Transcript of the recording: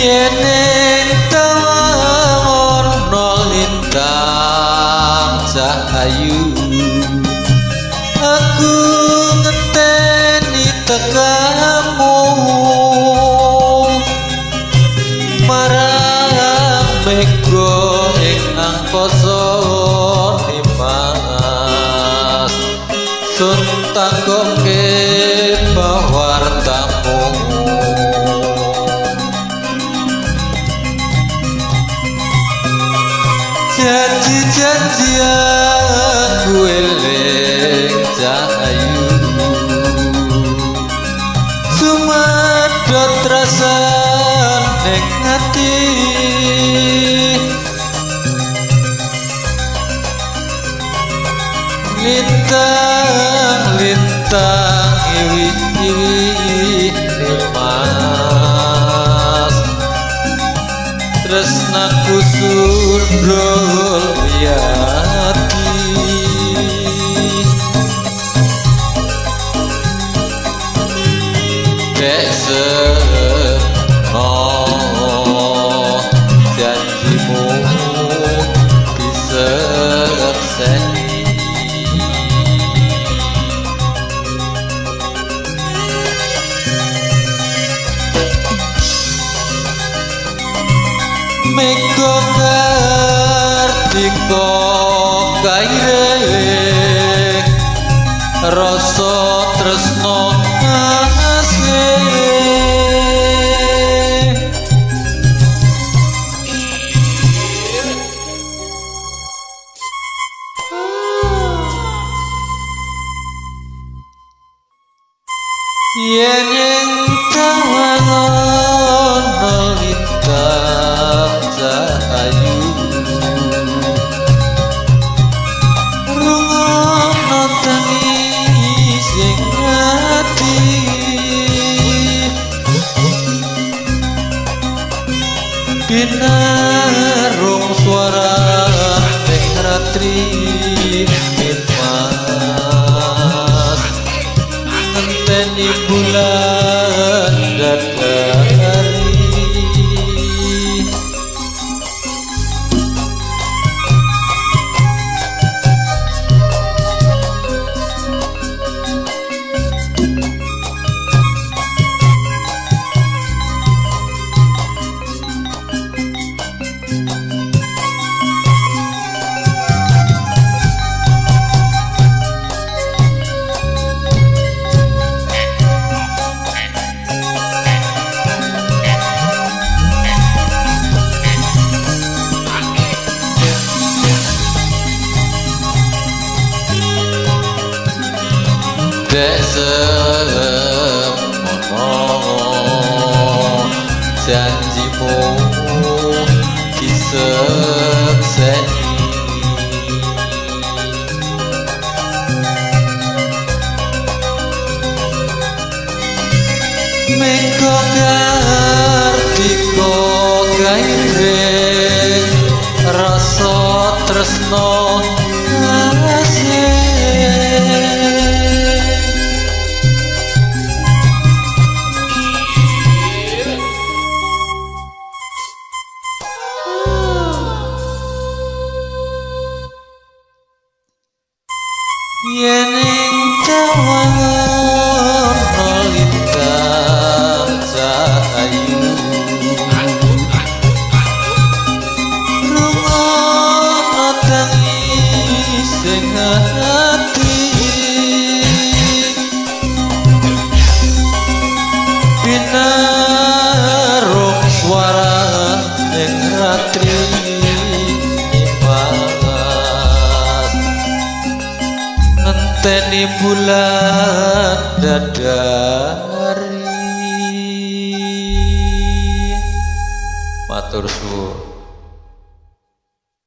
Yeneng tawarna lintang cahayu aku ngeteni tekamu marang mego ing angkasa limas sun takoke bawartamu janji-janji aku eling cahayu sumadot rasa ning ati lintang-lintang iwi-iwi limas tresnaku surbrol yati dek seno janjimu disekseni mego kartika kaire rasa tresno asih yen tawana lintang cahayu rungono tangis ing ati pinarung swara ning ratri limas ngenteni bulan dadari dek semono janjimu disekseni mengko kartika kaire rasa tresno asih yeneng tawana lintang cahayu rungono tangis ing ati pinarung swara ning ratri ngenteni bulan dadari matur suwun.